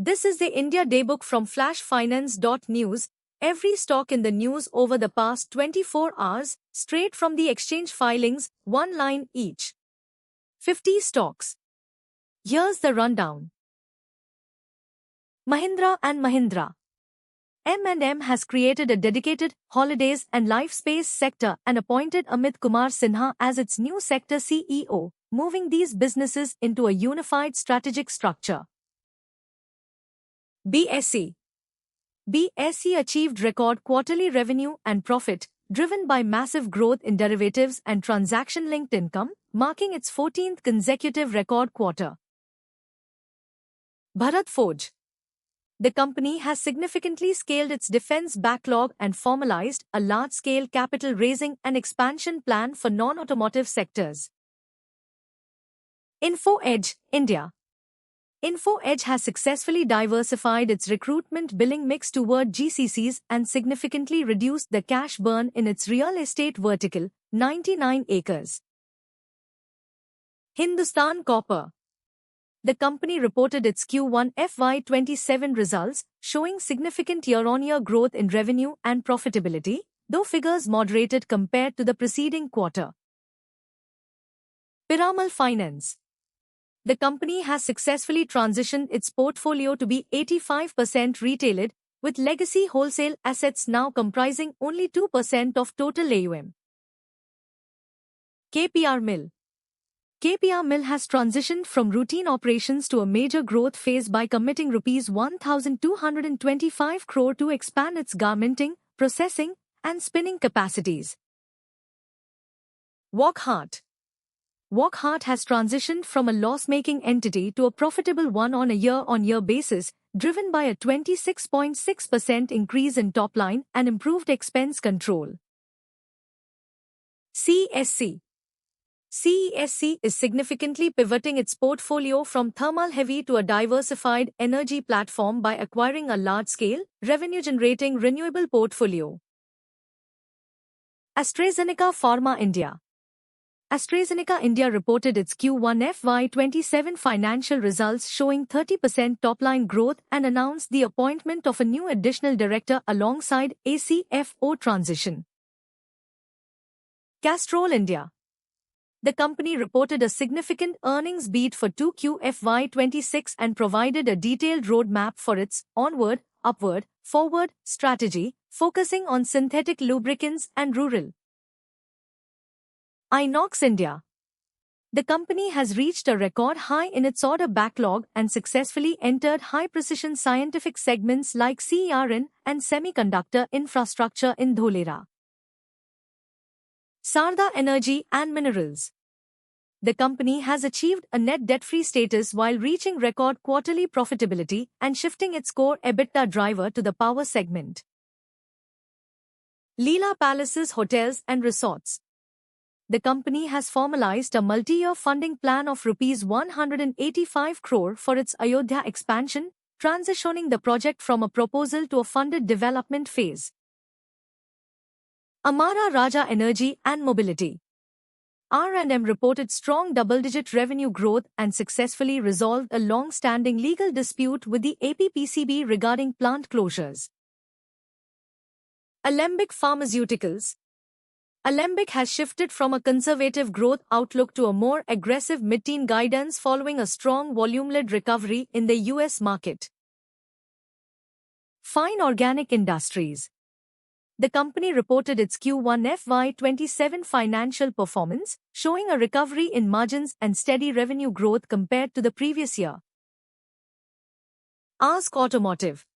This is the India Daybook from flashfinance.news. Every stock in the news over the past 24 hours, straight from the exchange filings, one line each. 50 stocks. Here's the rundown. Mahindra & Mahindra. M&M has created a dedicated holidays and lifespace sector and appointed Amit Kumar Sinha as its new sector CEO, moving these businesses into a unified strategic structure. BSE. BSE achieved record quarterly revenue and profit, driven by massive growth in derivatives and transaction-linked income, marking its 14th consecutive record quarter. Bharat Forge. The company has significantly scaled its defense backlog and formalized a large-scale capital raising and expansion plan for non-automotive sectors. Info Edge, India. Info Edge has successfully diversified its recruitment billing mix toward GCCs and significantly reduced the cash burn in its real estate vertical, 99 acres. Hindustan Copper. The company reported its Q1 FY27 results, showing significant year-on-year growth in revenue and profitability, though figures moderated compared to the preceding quarter. Piramal Finance. The company has successfully transitioned its portfolio to be 85% retailed, with legacy wholesale assets now comprising only 2% of total AUM. KPR Mill. KPR Mill has transitioned from routine operations to a major growth phase by committing Rs 1,225 crore to expand its garmenting, processing, and spinning capacities. Wockhardt. Wockhardt has transitioned from a loss-making entity to a profitable one on a year-on-year basis, driven by a 26.6% increase in top line and improved expense control. CESC. CESC is significantly pivoting its portfolio from thermal-heavy to a diversified energy platform by acquiring a large-scale, revenue-generating renewable portfolio. AstraZeneca Pharma India. AstraZeneca India reported its Q1 FY27 financial results showing 30% top-line growth and announced the appointment of a new additional director alongside a CFO transition. Castrol India. The company reported a significant earnings beat for 2Q FY26 and provided a detailed roadmap for its onward, upward, forward strategy, focusing on synthetic lubricants and rural. Inox India. The company has reached a record high in its order backlog and successfully entered high-precision scientific segments like CERN and semiconductor infrastructure in Dholera. Sarda Energy and Minerals. The company has achieved a net debt-free status while reaching record quarterly profitability and shifting its core EBITDA driver to the power segment. Leela Palaces Hotels and Resorts. The company has formalized a multi-year funding plan of Rs 185 crore for its Ayodhya expansion, transitioning the project from a proposal to a funded development phase. Amara Raja Energy and Mobility. R&M reported strong double-digit revenue growth and successfully resolved a long-standing legal dispute with the APPCB regarding plant closures. Alembic Pharmaceuticals. Alembic has shifted from a conservative growth outlook to a more aggressive mid-teen guidance following a strong volume-led recovery in the US market. Fine Organic Industries. The company reported its Q1 FY27 financial performance, showing a recovery in margins and steady revenue growth compared to the previous year. Ask Automotive.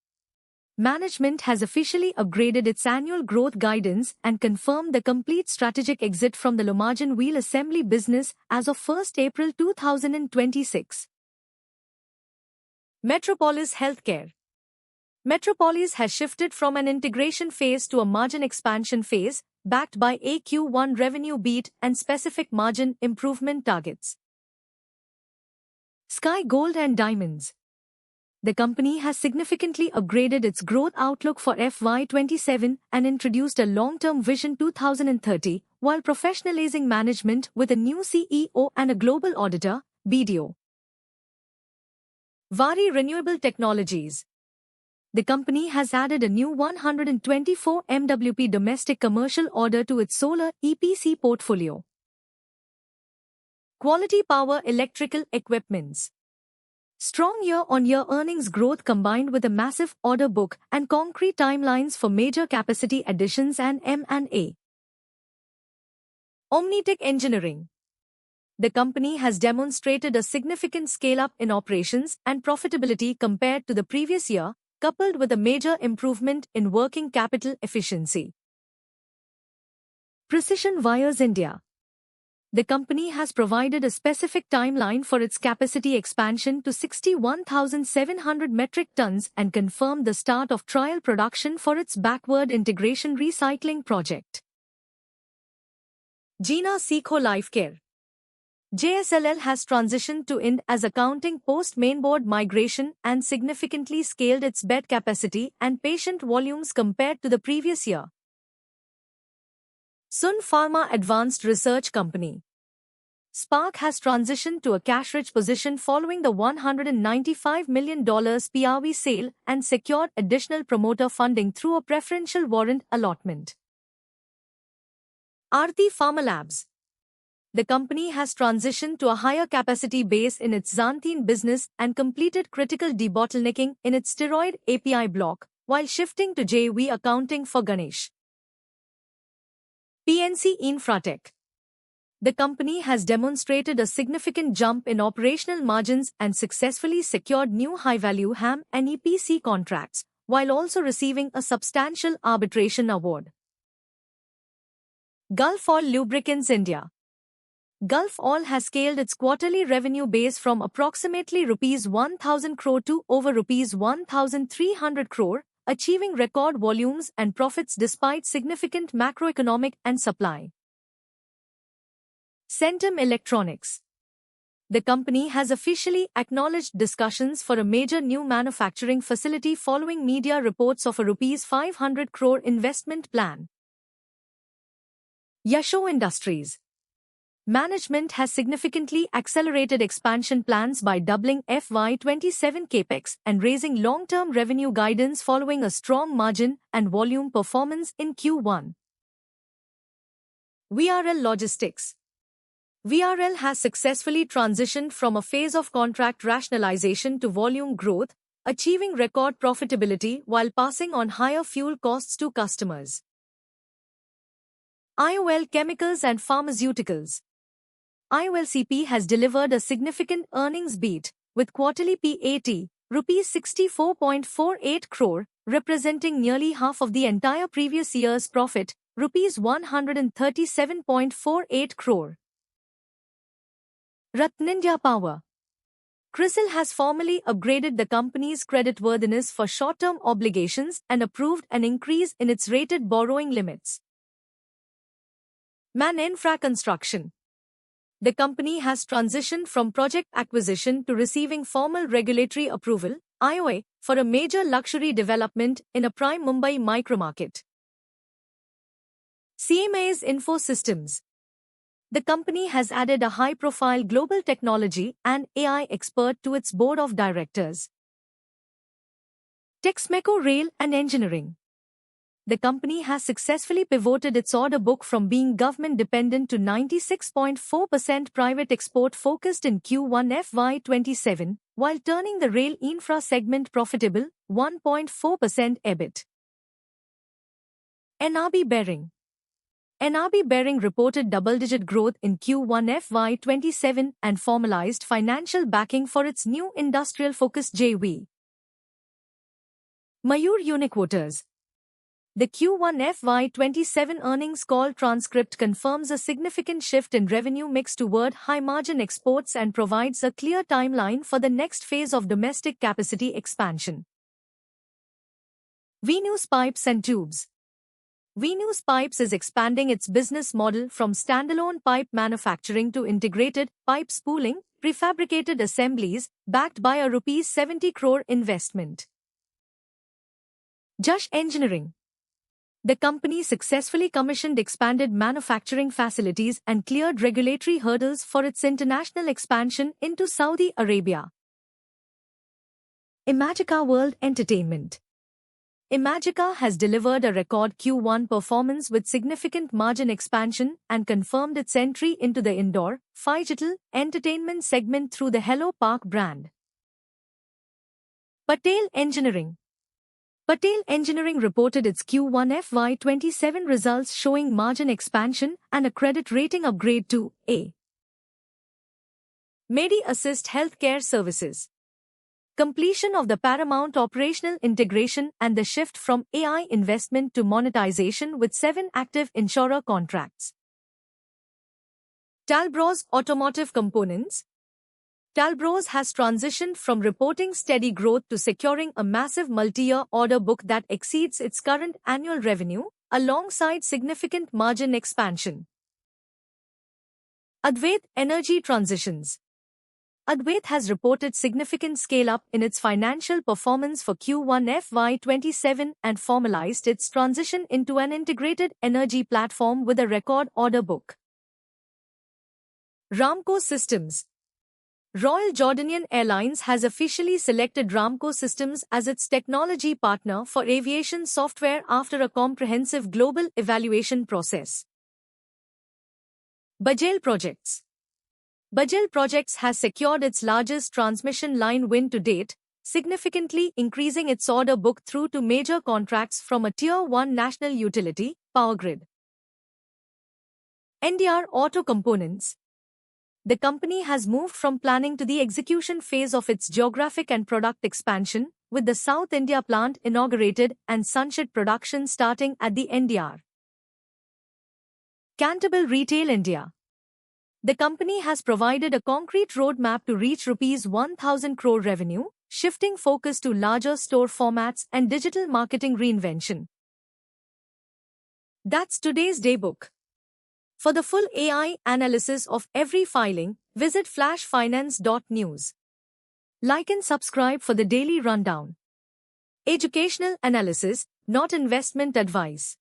Management has officially upgraded its annual growth guidance and confirmed the complete strategic exit from the Lomagen wheel assembly business as of 1 April 2026. Metropolis Healthcare. Metropolis has shifted from an integration phase to a margin expansion phase, backed by a Q1 revenue beat and specific margin improvement targets. Sky Gold and Diamonds. The company has significantly upgraded its growth outlook for FY27 and introduced a long-term Vision 2030, while professionalizing management with a new CEO and a global auditor, BDO. Waaree Renewable Technologies. The company has added a new 124 MWP domestic commercial order to its solar EPC portfolio. Quality Power Electrical Equipments. Strong year-on-year earnings growth combined with a massive order book and concrete timelines for major capacity additions and M&A. Omnitech Engineering. The company has demonstrated a significant scale-up in operations and profitability compared to the previous year, coupled with a major improvement in working capital efficiency. Precision Wires India. The company has provided a specific timeline for its capacity expansion to 61,700 metric tons and confirmed the start of trial production for its backward integration recycling project. Jina Seekho Lifecare. JSLL has transitioned to Ind AS accounting post-mainboard migration and significantly scaled its bed capacity and patient volumes compared to the previous year. Sun Pharma Advanced Research Company. SPARC has transitioned to a cash-rich position following the $195 million PRV sale and secured additional promoter funding through a preferential warrant allotment. Aarti Pharma Labs. The company has transitioned to a higher capacity base in its xanthine business and completed critical debottlenecking in its steroid API block, while shifting to JV accounting for Ganesh. PNC Infratech. The company has demonstrated a significant jump in operational margins and successfully secured new high-value HAM and EPC contracts, while also receiving a substantial arbitration award. Gulf Oil Lubricants India. Gulf Oil has scaled its quarterly revenue base from approximately Rs 1,000 crore to over Rs 1,300 crore, achieving record volumes and profits despite significant macroeconomic and supply. Centum Electronics. The company has officially acknowledged discussions for a major new manufacturing facility following media reports of a Rs 500 crore investment plan. Yasho Industries. Management has significantly accelerated expansion plans by doubling FY27 capex and raising long-term revenue guidance following a strong margin and volume performance in Q1. VRL Logistics. VRL has successfully transitioned from a phase of contract rationalization to volume growth, achieving record profitability while passing on higher fuel costs to customers. IOL Chemicals and Pharmaceuticals. IOLCP has delivered a significant earnings beat, with quarterly PAT, Rs 64.48 crore, representing nearly half of the entire previous year's profit, Rs 137.48 crore. Ratnindia Power. CRISIL has formally upgraded the company's creditworthiness for short-term obligations and approved an increase in its rated borrowing limits. Man Infra Construction. The company has transitioned from project acquisition to receiving formal regulatory approval, IOA, for a major luxury development in a prime Mumbai micromarket. CMA's Info Systems. The company has added a high-profile global technology and AI expert to its board of directors. Texmeco Rail and Engineering. The company has successfully pivoted its order book from being government-dependent to 96.4% private export-focused in Q1 FY27, while turning the rail infra segment profitable, 1.4% EBIT. NRB Bearing. NRB Bearing reported double-digit growth in Q1 FY27 and formalized financial backing for its new industrial-focused JV. Mayur Uniquoters. The Q1 FY27 earnings call transcript confirms a significant shift in revenue mix toward high-margin exports and provides a clear timeline for the next phase of domestic capacity expansion. Venus Pipes and Tubes. Venus Pipes is expanding its business model from standalone pipe manufacturing to integrated pipe spooling, prefabricated assemblies, backed by a Rs 70 crore investment. Josh Engineering. The company successfully commissioned expanded manufacturing facilities and cleared regulatory hurdles for its international expansion into Saudi Arabia. Imagica World Entertainment. Imagica has delivered a record Q1 performance with significant margin expansion and confirmed its entry into the indoor, phygital, entertainment segment through the Hello Park brand. Patel Engineering. Patel Engineering reported its Q1 FY27 results showing margin expansion and a credit rating upgrade to A. Medi Assist Healthcare Services. Completion of the paramount operational integration and the shift from AI investment to monetization with 7 active insurer contracts. Talbros Automotive Components. Talbros has transitioned from reporting steady growth to securing a massive multi-year order book that exceeds its current annual revenue, alongside significant margin expansion. Advait Energy Transitions. Advait has reported significant scale-up in its financial performance for Q1 FY27 and formalized its transition into an integrated energy platform with a record order book. Ramco Systems. Royal Jordanian Airlines has officially selected Ramco Systems as its technology partner for aviation software after a comprehensive global evaluation process. Bajaj Projects. Bajaj Projects has secured its largest transmission line win to date, significantly increasing its order book through to major contracts from a Tier 1 national utility, PowerGrid. NDR Auto Components. The company has moved from planning to the execution phase of its geographic and product expansion, with the South India plant inaugurated and Sunshit production starting at the NDR. Cantabile Retail India. The company has provided a concrete roadmap to reach Rs 1,000 crore revenue, shifting focus to larger store formats and digital marketing reinvention. That's today's daybook. For the full AI analysis of every filing, visit flashfinance.news. Like and subscribe for the daily rundown. Educational analysis, not investment advice.